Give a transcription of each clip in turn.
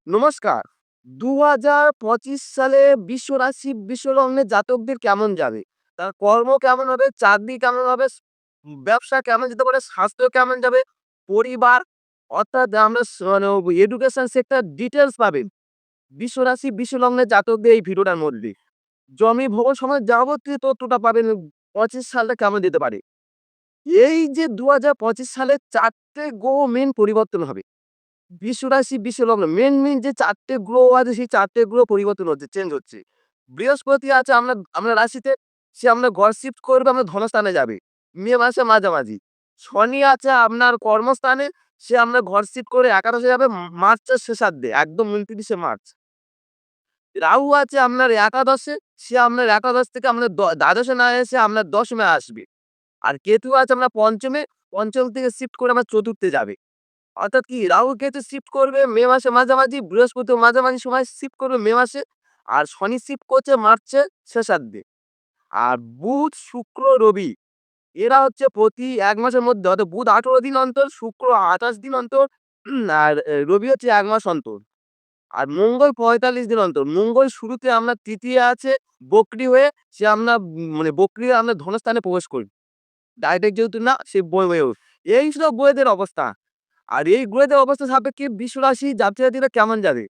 নমস্কার। ২০২৫ সালে বিশ্বরাশি বিশ্বলগ্নে জাতকদের কেমন যাবে? তার কর্ম কেমন হবে? চাকরি কেমন হবে? ব্যবসা কেমন যেতে পারে? স্বাস্থ্য কেমন যাবে? পরিবার অর্থাৎ আমরা মানে এডুকেশন সেক্টর ডিটেইলস পাবেন। বিশ্বরাশি বিশ্বলগ্নে জাতকদের এই ভিডিওটার মধ্যে। জমি ভবন সমেত যাবতীয় তথ্যটা পাবেন ২৫ সালটা কেমন যেতে পারে। এই যে ২০২৫ সালে ৪ টে গ্রহ মেইন পরিবর্তন হবে। বিশ্বরাশি বিশ্বলগ্ন মেইন যে ৪ টে গ্রহ আছে সেই ৪ টে গ্রহ পরিবর্তন হচ্ছে, চেঞ্জ হচ্ছে। বৃহস্পতি আছে আমরা রাশিতে, সে আপনার ঘর শিফট করবে, আপনার ধনস্থানে যাবে। মে মাসে মাঝামাঝি। শনি আছে আপনার কর্মস্থানে, সে আপনার ঘর শিফট করে একাদশে যাবে মার্চের শেষার্ধে, একদম ২৯শে মার্চ। রাহু আছে আপনার একাদশে, সে আপনার একাদশ থেকে আপনার দ্বাদশে না এসে আপনার দশমে আসবে। আর কেতু আছে আপনার পঞ্চমে, পঞ্চম থেকে শিফট করে আমার চতুর্থে যাবে। অর্থাৎ কি রাহু কেতু শিফট করবে মে মাসে মাঝামাঝি, বৃহস্পতিও মাঝামাঝি সময় শিফট করবে মে মাসে, আর শনি শিফট করছে মার্চের শেষার্ধে। আর বুধ, শুক্র, রবি এরা হচ্ছে প্রতি ১ মাসের মধ্যে, অর্থাৎ বুধ ১৮ দিন অন্তর, শুক্র ২৮ দিন অন্তর, আর রবি হচ্ছে ১ মাস অন্তর। আর মঙ্গল ৪৫ দিন অন্তর। মঙ্গল শুরুতে আপনার তৃতীয় আছে বক্রী হয়ে, সে আপনার মানে বক্রী হয়ে আপনার ধনস্থানে প্রবেশ করবে। ডাইরেক্ট যেহেতু না, সে বয়ে এই ছিল গ্রহদের অবস্থা। আর এই গ্রহদের অবস্থা সাপেক্ষে বিশ্বরাশি জাতক-জাতিকা কেমন যাবে?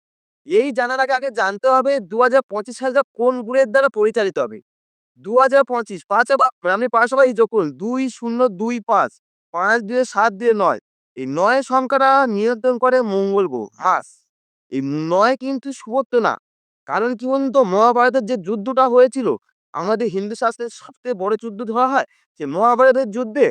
এই জানার আগে জানতে হবে ২০২৫ সালটা কোন গ্রহের দ্বারা পরিচালিত হবে। ২০২৫ ৫ আপনি পাশাপাশি যোগ করুন ২০২৫ ৫ দিয়ে ৭ দিয়ে ৯। এই ৯ সংখ্যাটা নিয়ন্ত্রণ করে মঙ্গল গ্রহ। এই ৯ কিন্তু শুভত্ব না। কারণ কি বলুন তো, মহাভারতের যে যুদ্ধটা হয়েছিল, আমাদের হিন্দু শাস্ত্রের সবথেকে বড় যুদ্ধ ধরা হয় যে মহাভারতের যুদ্ধে,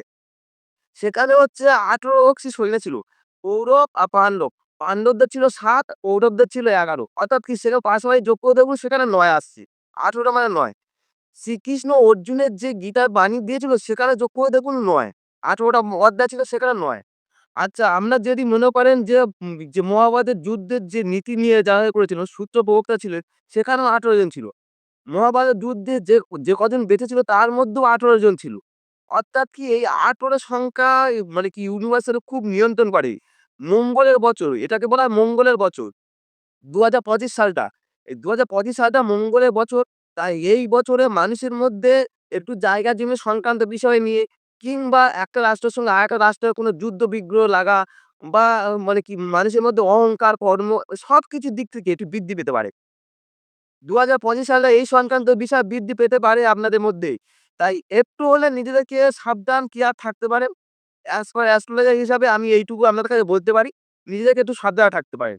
সেখানে হচ্ছে ১৮ অক্সি সৈন্য ছিল। কৌরব আর পান্ডব। পান্ডবদের ছিল ৭, কৌরবদের ছিল ১১। অর্থাৎ কি সেখানে পাশাপাশি যোগ করে দেখুন, সেখানে ৯ আসছে। ১৮ মানে ৯। শ্রীকৃষ্ণ অর্জুনের যে গীতার বাণী দিয়েছিল সেখানে যোগ করে দেখুন ৯। ১৮ টা অধ্যায় ছিল সেখানে ৯। আচ্ছা, আমরা যদি মনে করেন যে যে মহাভারতের যুদ্ধের যে নীতি নিয়ে যারা করেছিল, সূত্র প্রবক্তা ছিলেন, সেখানেও ১৮ জন ছিল। মহাভারত যুদ্ধে যে কজন বেঁচে ছিল তার মধ্যেও ১৮ জন ছিল। অর্থাৎ কি এই ১৮ সংখ্যা মানে কি ইউনিভার্সাল খুব নিয়ন্ত্রণ করে। মঙ্গলের বছর, এটাকে বলা হয় মঙ্গলের বছর। ২০২৫ সালটা। এই ২০২৫ সালটা মঙ্গলের বছর। তাই এই বছরে মানুষের মধ্যে একটু জায়গা জমি সংক্রান্ত বিষয় নিয়ে, কিংবা একটা রাষ্ট্রের সঙ্গে আরেকটা রাষ্ট্রের কোনো যুদ্ধ বিগ্রহ লাগা, বা মানে কি মানুষের মধ্যে অহংকার, কর্ম সবকিছুর দিক থেকে একটু বৃদ্ধি পেতে পারে। ২০২৫ সালে এই সংক্রান্ত বিষয় বৃদ্ধি পেতে পারে আপনাদের মধ্যেই। তাই একটু হলে নিজেদেরকে সাবধান কেয়ার থাকতে পারেন। অ্যাজ পার অ্যাস্ট্রোলজার হিসাবে আমি এইটুকু আপনাদের কাছে বলতে পারি। নিজেদেরকে একটু সাবধানে থাকতে পারেন।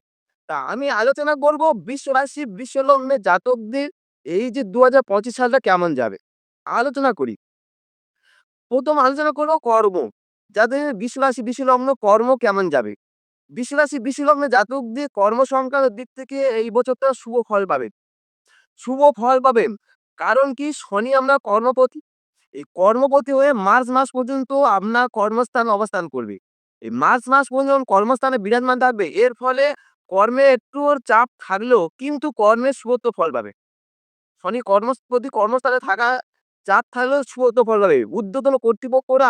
তা আমি আলোচনা করব বিশ্ব রাশি, বিশ্ব লগ্নে জাতকদের এই যে ২০২৫ সালটা কেমন যাবে? আলোচনা করি। ১ম আলোচনা করব কর্ম। যাদের বিশ্ব রাশি, বিশ্ব লগ্ন কর্ম কেমন যাবে? বিশ্ব রাশি, বিশ্ব লগ্নে জাতকদের কর্ম সংক্রান্ত দিক থেকে এই বছরটা শুভ ফল পাবেন। শুভ ফল পাবেন। কারণ কি, শনি আমরা কর্মপতি। এই কর্মপতি হয়ে মার্চ মাস পর্যন্ত আপনার কর্মস্থানে অবস্থান করবে। এই মার্চ মাস পর্যন্ত কর্মস্থানে বিরাজমান থাকবে। এর ফলে কর্মে একটু ওর চাপ থাকলেও কিন্তু কর্মের শুভত্ব ফল পাবে। শনি কর্মপতি কর্মস্থলে থাকা চাপ থাকলেও শুভত্ব ফল পাবে। ঊর্ধ্বতন কর্তৃপক্ষরা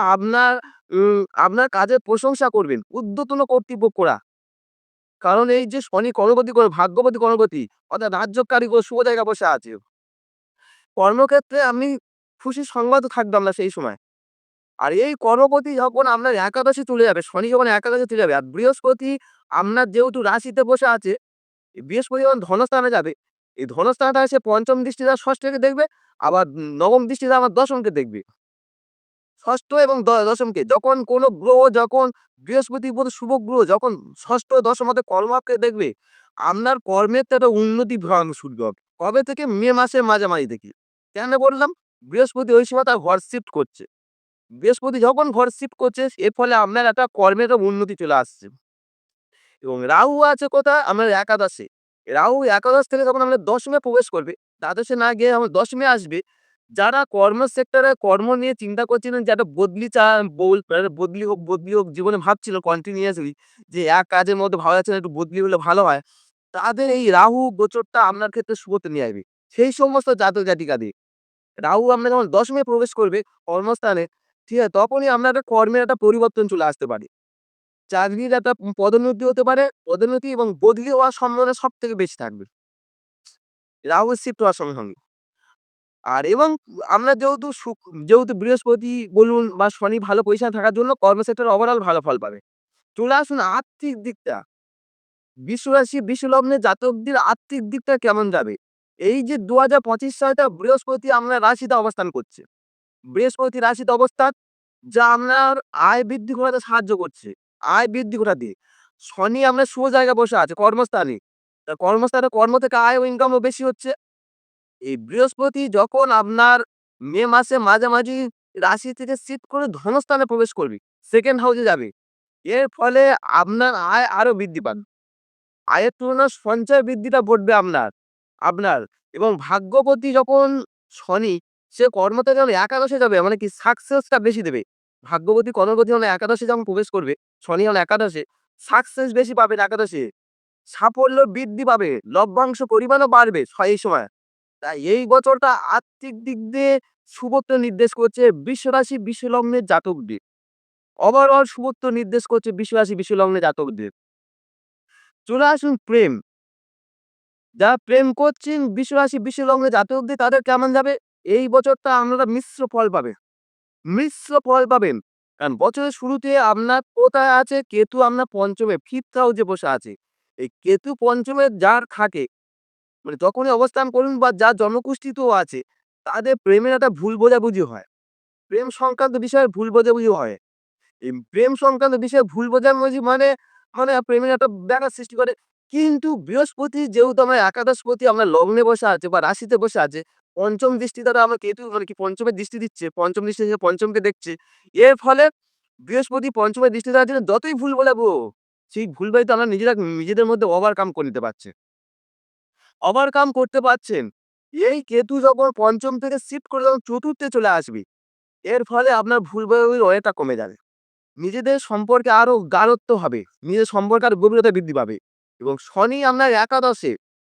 আপনার কাজের প্রশংসা করবেন। ঊর্ধ্বতন কর্তৃপক্ষরা। কারণ এই যে শনি কর্মপতি ভাগ্যপতি কর্মপতি, অর্থাৎ রাজ্যকারী শুভ জায়গায় বসে আছে। কর্মক্ষেত্রে আপনি খুশির সংবাদও থাকবে আপনার সেই সময়। আর এই কর্মপতি যখন আপনার একাদশে চলে যাবে, শনি যখন একাদশে চলে যাবে, আর বৃহস্পতি আপনার যেহেতু রাশিতে বসে আছে, এই বৃহস্পতি যখন ধনস্থানে যাবে, এই ধনস্থানটা এসে পঞ্চম দৃষ্টি দ্বারা ষষ্ঠকে দেখবে, আবার নবম দৃষ্টি দ্বারা আমার দশমকে দেখবে। ষষ্ঠ এবং দশমকে যখন কোনো গ্রহ, যখন বৃহস্পতি মতো শুভ গ্রহ যখন ষষ্ঠ দশম হাতে কর্মকে দেখবে, আপনার কর্মের তো একটা উন্নতি শুরু হবে। কবে থেকে? মে মাসের মাঝামাঝি থেকে। কেন বললাম? বৃহস্পতি ওই সময় তার ঘর শিফট করছে। বৃহস্পতি যখন ঘর শিফট করছে, এর ফলে আপনার একটা কর্মের উন্নতি চলে আসছে। এবং রাহু আছে কোথায়? আপনার একাদশে। রাহু একাদশ থেকে যখন আপনার দশমে প্রবেশ করবে, দ্বাদশে না গিয়ে আমার দশমে আসবে। যারা কর্ম সেক্টরে কর্ম নিয়ে চিন্তা করছিলেন যে একটা বদলি বদলি হোক জীবনে ভাবছিল কন্টিনিউয়াসলি, যে এক কাজের মধ্যে ভালো যাচ্ছে না, একটু বদলি হলে ভালো হয়। তাদের এই রাহু গোচরটা আপনার ক্ষেত্রে শুভতে নিয়ে আসবে। সেই সমস্ত জাতক জাতিকাদের রাহু আপনার যখন দশমে প্রবেশ করবে কর্মস্থানে, ঠিক আছে? তখনই আপনার একটা কর্মের একটা পরিবর্তন চলে আসতে পারে। চাকরির একটা পদোন্নতি হতে পারে। পদোন্নতি এবং বদলি হওয়ার সম্ভাবনা সবথেকে বেশি থাকবে। রাহু শিফট হওয়ার সঙ্গে, সঙ্গে। আর এবং আমরা যেহেতু বৃহস্পতি বলুন বা শনি ভালো পজিশনে থাকার জন্য কর্মক্ষেত্রে ওভারঅল ভালো ফল পাবে। চলে আসুন আর্থিক দিকটা। বিশ্বরাশি বিশ্বলগ্নের জাতকদের আর্থিক দিকটা কেমন যাবে? এই যে ২০২৫ সালটা বৃহস্পতি আপনার রাশিতে অবস্থান করছে। বৃহস্পতি রাশিতে অবস্থান যা আপনার আয় বৃদ্ধি করাতে সাহায্য করছে। আয় বৃদ্ধি ঘটাতে। শনি আপনার শুভ জায়গায় বসে আছে কর্মস্থানে। তা কর্মস্থানে কর্ম থেকে আয় ও ইনকামও বেশি হচ্ছে। এই বৃহস্পতি যখন আপনার মে মাসে মাঝামাঝি রাশি থেকে শিফট করে ধনস্থানে প্রবেশ করবে, সেকেন্ড হাউসে যাবে। এর ফলে আপনার আয় আরো বৃদ্ধি পাবে। আয়ের তুলনায় সঞ্চয় বৃদ্ধিটা ঘটবে আপনার আপনার এবং ভাগ্যপতি যখন শনি সে কর্ম থেকে যখন একাদশে যাবে মানে কি সাকসেসটা বেশি দেবে। ভাগ্যপতি কর্মপতি যখন একাদশে যখন প্রবেশ করবে, শনি যখন একাদশে সাকসেস বেশি পাবেন একাদশে। সাফল্য বৃদ্ধি পাবে, লভ্যাংশ পরিমাণও বাড়বে এই সময়। তাই এই বছরটা আর্থিক দিক দিয়ে শুভত্ব নির্দেশ করছে বিশ্বরাশি বিশ্বলগ্নের জাতকদের। ওভারঅল শুভত্ব নির্দেশ করছে বিশ্বরাশি বিশ্বলগ্নের জাতকদের। চলে আসুন প্রেম। যারা প্রেম করছেন বিশ্বরাশি বিশ্বলগ্নের জাতকদের তাদের কেমন যাবে? এই বছরটা আপনারা মিশ্র ফল পাবে। মিশ্র ফল পাবেন। কারণ বছরের শুরুতে আপনার কোথায় আছে? কেতু আপনার পঞ্চমে, 5th হাউসে বসে আছে। এই কেতু পঞ্চমে যার থাকে মানে যখনই অবস্থান করুন বা যার জন্মকুষ্ঠিতেও আছে, তাদের প্রেমের একটা ভুল বোঝাবুঝি হয়। প্রেম সংক্রান্ত বিষয়ে ভুল বোঝাবুঝি হয়। এই প্রেম সংক্রান্ত বিষয়ে ভুল বোঝাবুঝি মানে প্রেমের একটা ব্যাঘাত সৃষ্টি করে। কিন্তু বৃহস্পতি যেহেতু আমার একাদশপতি আপনার লগ্নে বসে আছে বা রাশিতে বসে আছে, পঞ্চম দৃষ্টি দ্বারা আমার কেতু মানে কি পঞ্চমের দৃষ্টি দিচ্ছে, পঞ্চম দৃষ্টি থেকে পঞ্চমকে দেখছে। এর ফলে বৃহস্পতি পঞ্চমের দৃষ্টি দেওয়ার জন্য যতই ভুল বোঝাবো, সেই ভুলভালটা আমরা নিজেদের মধ্যে ওভারকাম করে নিতে পারছি। ওভারকাম করতে পারছেন। এই কেতু যখন পঞ্চম থেকে শিফট করে যখন চতুর্থে চলে আসবে, এর ফলে আপনার ভুল বোঝাবুঝির অনেকটা কমে যাবে। নিজেদের সম্পর্কে আরো গাঢ়ত্ব হবে। নিজেদের সম্পর্কে আরো গভীরতা বৃদ্ধি পাবে এবং শনি আপনার একাদশে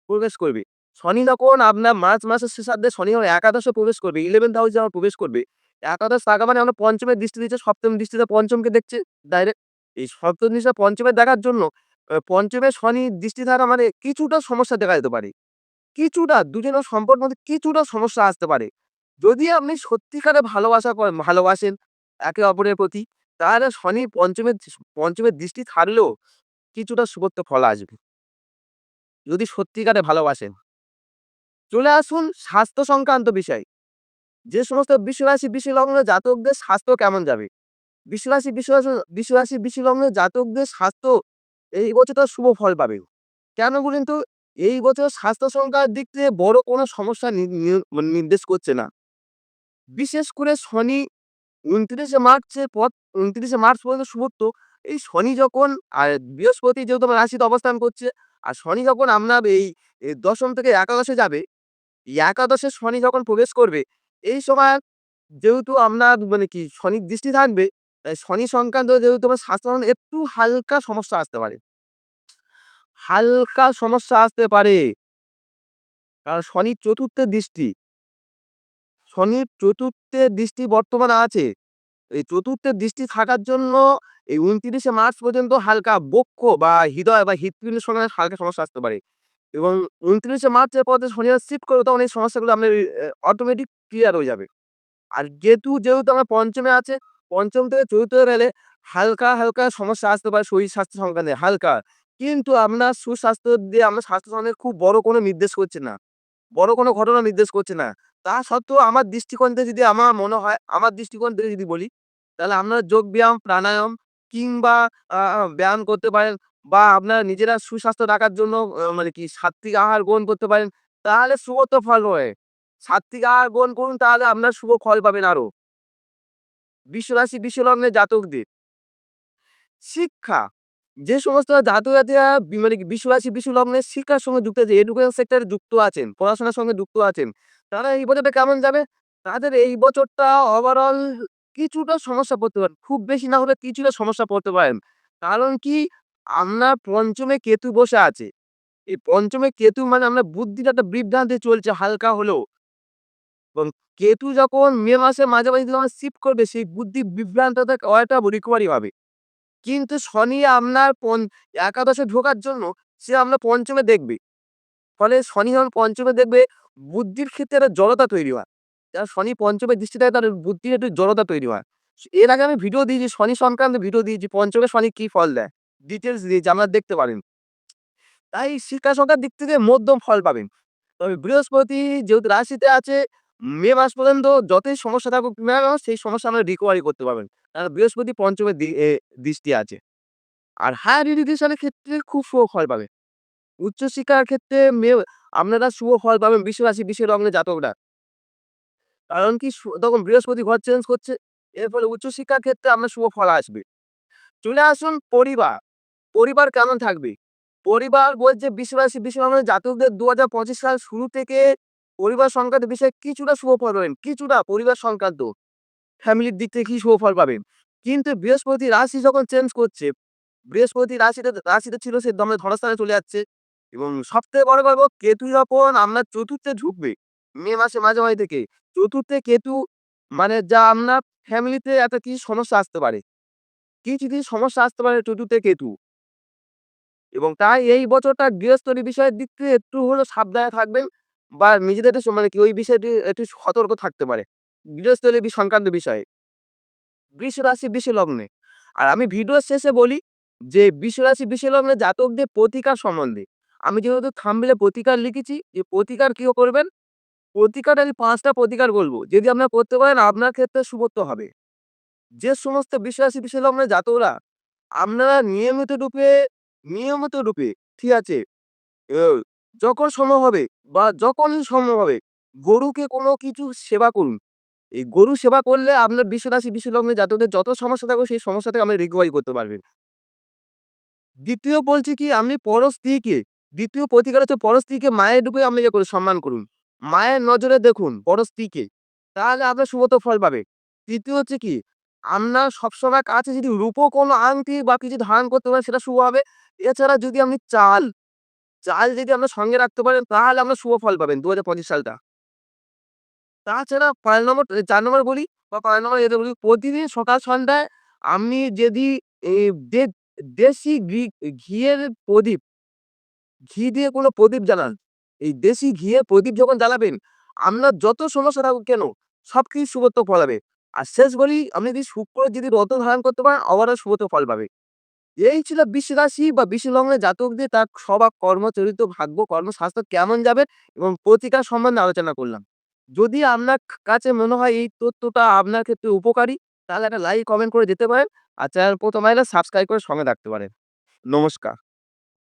প্রবেশ করবে। শনি যখন আপনার মার্চ মাসের শেষার্ধে শনি যখন একাদশে প্রবেশ করবে, 11th হাউসে যখন প্রবেশ করবে, একাদশ থাকা মানে আমরা পঞ্চমের দৃষ্টি দিচ্ছে, সপ্তম দৃষ্টিতে পঞ্চমকে দেখছে ডাইরেক্ট। এই সপ্তম দৃষ্টিতে পঞ্চমে দেখার জন্য পঞ্চমে শনি দৃষ্টি থাকা মানে কিছুটা সমস্যা দেখা যেতে পারে। কিছুটা দুজনের সম্পর্কের মধ্যে কিছুটা সমস্যা আসতে পারে। যদি আপনি সত্যিকারে ভালোবাসেন একে অপরের প্রতি, তাহলে শনি পঞ্চমের দৃষ্টি থাকলেও কিছুটা শুভত্ব ফল আসবে। যদি সত্যিকারে ভালোবাসেন। চলে আসুন স্বাস্থ্য সংক্রান্ত বিষয়। যে সমস্ত বৃষরাশি বৃষলগ্নের জাতকদের স্বাস্থ্য কেমন যাবে? বৃষরাশি বৃষলগ্নের জাতকদের স্বাস্থ্য এই বছরটা শুভ ফল পাবে। কেন বলুন তো? এই বছর স্বাস্থ্য সংক্রান্ত দিক থেকে বড় কোনো সমস্যা মানে নির্দেশ করছে না। বিশেষ করে শনি ২৯শে মার্চ পর্যন্ত শুভত্ব। এই শনি যখন আর বৃহস্পতি যেহেতু আমার রাশিতে অবস্থান করছে, আর শনি যখন আপনার এই দশম থেকে একাদশে যাবে, এই একাদশে শনি যখন প্রবেশ করবে, এই সময় যেহেতু আপনার মানে কি শনির দৃষ্টি থাকবে, তাই শনি সংক্রান্ত যেহেতু আমার স্বাস্থ্য একটু হালকা সমস্যা আসতে পারে। হালকা সমস্যা আসতে পারে। কারণ শনির চতুর্থের দৃষ্টি বর্তমানে আছে। এই চতুর্থের দৃষ্টি থাকার জন্য এই ২৯শে মার্চ পর্যন্ত হালকা বক্ষ বা হৃদয় বা হৃৎপিণ্ডের সঙ্গে হালকা সমস্যা আসতে পারে এবং ২৯শে মার্চের পর যে শনিবার শিফট করবে তখন এই সমস্যাগুলো আপনার অটোমেটিক ক্লিয়ার হয়ে যাবে। আর কেতু যেহেতু আমার পঞ্চমে আছে, পঞ্চম থেকে চতুর্থে গেলে হালকা, হালকা সমস্যা আসতে পারে শরীর স্বাস্থ্য সংক্রান্তে হালকা। কিন্তু আপনার সুস্বাস্থ্য দিয়ে আপনার স্বাস্থ্য সম্বন্ধে খুব বড় কোনো নির্দেশ করছে না। বড় কোনো ঘটনা নির্দেশ করছে না। তা সত্ত্বেও আমার দৃষ্টিকোণ থেকে যদি বলি, তাহলে আপনারা যোগব্যায়াম, প্রাণায়াম কিংবা ব্যায়াম করতে পারেন বা আপনারা নিজেরা সুস্বাস্থ্য রাখার জন্য মানে কি সাত্ত্বিক আহার গ্রহণ করতে পারেন। তাহলে শুভত্ব ফল হয়। সাত্ত্বিক আহার গ্রহণ করুন তাহলে আপনার শুভ ফল পাবেন আরো। বিশ্বরাশি বিশ্বলগ্নের জাতকদের শিক্ষা যে সমস্ত জাতক-জাতিকা মানে কি বিশ্বরাশি বিশ্বলগ্নের শিক্ষার সঙ্গে যুক্ত আছে, এডুকেশন সেক্টরে যুক্ত আছেন, পড়াশোনার সঙ্গে যুক্ত আছেন, তারা এই বছরটা কেমন যাবে? তাদের এই বছরটা ওভারঅল কিছুটা সমস্যা পড়তে পারেন। খুব বেশি না হলে কিছুটা সমস্যা পড়তে পারেন। কারণ কি? আপনার পঞ্চমে কেতু বসে আছে। এই পঞ্চমে কেতু মানে আপনার বুদ্ধির একটা বিভ্রান্তি চলছে হালকা হলেও। এবং কেতু যখন মে মাসের মাঝামাঝি যখন শিফট করবে সেই বুদ্ধি বিভ্রান্ত থেকে অনেকটা রিকভারি হবে। কিন্তু শনি আপনার একাদশে ঢোকার জন্য সে আপনার পঞ্চমে দেখবে। ফলে শনি যখন পঞ্চমে দেখবে বুদ্ধির ক্ষেত্রে একটা জড়তা তৈরি হয়। যারা শনি পঞ্চমে দৃষ্টি দেয় তাদের বুদ্ধির একটু জড়তা তৈরি হয়। এর আগে আমি ভিডিও দিয়েছি, শনি সংক্রান্ত ভিডিও দিয়েছি। পঞ্চমে শনি কি ফল দেয়? ডিটেইলস দিয়েছি, আপনারা দেখতে পারেন। তাই শিক্ষা সংক্রান্ত দিক থেকে মধ্যম ফল পাবেন। তবে বৃহস্পতি যেহেতু রাশিতে আছে, মে মাস পর্যন্ত যতই সমস্যা থাকুক না কেন সেই সমস্যা আমরা রিকভারি করতে পারবেন। কারণ বৃহস্পতি পঞ্চমের দৃষ্টি আছে। আর হায়ার এডুকেশন এর ক্ষেত্রে খুব শুভ ফল পাবেন। উচ্চশিক্ষার ক্ষেত্রে আপনারা শুভ ফল পাবেন বৃষ রাশি, বৃষ লগ্নের জাতকরা। কারণ কি তখন বৃহস্পতি ঘর চেঞ্জ করছে। এর ফলে উচ্চশিক্ষার ক্ষেত্রে আপনার শুভ ফল আসবে। চলে আসুন পরিবার। পরিবার কেমন থাকবে? পরিবার বলছে বৃষ রাশি, বৃষ লগ্নের জাতকদের ২০২৫ সাল শুরু থেকে পরিবার সংক্রান্ত বিষয়ে কিছুটা শুভ ফল পাবেন। কিছুটা পরিবার সংক্রান্ত ফ্যামিলির দিক থেকে কি শুভ ফল পাবেন। কিন্তু বৃহস্পতি রাশি যখন চেঞ্জ করছে, বৃহস্পতি রাশিতে ছিল সে ধনস্থানে চলে যাচ্ছে এবং সবথেকে বড় গল্প কেতু যখন আপনার চতুর্থে ঢুকবে মে মাসে মাঝামাঝি থেকে, চতুর্থে কেতু মানে যা আপনার ফ্যামিলিতে একটা কিছু সমস্যা আসতে পারে। কিছু সমস্যা আসতে পারে চতুর্থে কেতু। এবং তাই এই বছরটা গৃহস্থলী বিষয়ের দিক থেকে একটু হলেও সাবধানে থাকবেন বা নিজেদের একটু মানে কি ওই বিষয়টি একটু সতর্ক থাকতে পারে। গৃহস্থলী সংক্রান্ত বিষয়ে। বৃষ রাশি, বৃষ লগ্নে। আর আমি ভিডিওর শেষে বলি যে বৃষ রাশি, বৃষ লগ্নে জাতকদের প্রতিকার সম্বন্ধে। আমি যেহেতু থাম্বনেইলে প্রতিকার লিখেছি যে প্রতিকার কি করবেন? প্রতিকার আমি ৫ টা প্রতিকার বলব। যদি আপনারা করতে পারেন আপনার ক্ষেত্রে শুভত্ব হবে। যে সমস্ত বৃষ রাশি, বৃষ লগ্নের জাতকরা আপনারা নিয়মিত রূপে ঠিক আছে? এ যখন সম্ভব হবে বা যখনই সম্ভব হবে গরুকে কোনো কিছু সেবা করুন। এই গরু সেবা করলে আপনার বৃষ রাশি, বৃষ লগ্নের জাতকদের যত সমস্যা থাকুক সেই সমস্যা থেকে আপনি রিকভারি করতে পারবেন। ২য় বলছি কি আপনি পরস্ত্রীকে ২য় প্রতিকার হচ্ছে পরস্ত্রীকে মায়ের রূপে আপনি ইয়ে করুন, সম্মান করুন। মায়ের নজরে দেখুন পরস্ত্রীকে। তাহলে আপনার শুভত ফল পাবে। ৩য় হচ্ছে কি আপনার সবসময় কাছে যদি রূপোর কোনো আংটি বা কিছু ধারণ করতে পারেন সেটা শুভ হবে। এছাড়া যদি আপনি চাল যদি আপনার সঙ্গে রাখতে পারেন তাহলে আপনার শুভ ফল পাবেন ২০২৫ সালটা। তাছাড়া ৪ নম্বর বলি বা ৫ নম্বর যেটা বলি, প্রতিদিন সকাল সন্ধ্যায় আপনি যদি এই দে দেশি ঘিয়ের প্রদীপ, ঘি দিয়ে কোনো প্রদীপ জ্বালান। এই দেশি ঘিয়ের প্রদীপ যখন জ্বালাবেন, আপনার যত সমস্যা থাকুক কেন সবকিছু শুভত্ব ফলাবে। আর শেষ বলি আপনি যদি শুক্রের যদি রত্ন ধারণ করতে পারেন আবারও শুভত্ব ফল পাবে। এই ছিল বৃষ রাশি বা বৃষ লগ্নের জাতকদের তার স্বভাব, কর্ম, চরিত্র, ভাগ্য, কর্মস্বাস্থ্য কেমন যাবে এবং প্রতিকার সম্বন্ধে আলোচনা করলাম। যদি আপনার কাছে মনে হয় এই তথ্যটা আপনার ক্ষেত্রে উপকারী, তাহলে একটা লাইক, কমেন্ট করে যেতে পারেন। আর চ্যানেল প্রথম আইলে সাবস্ক্রাইব করে সঙ্গে থাকতে পারেন। নমস্কার।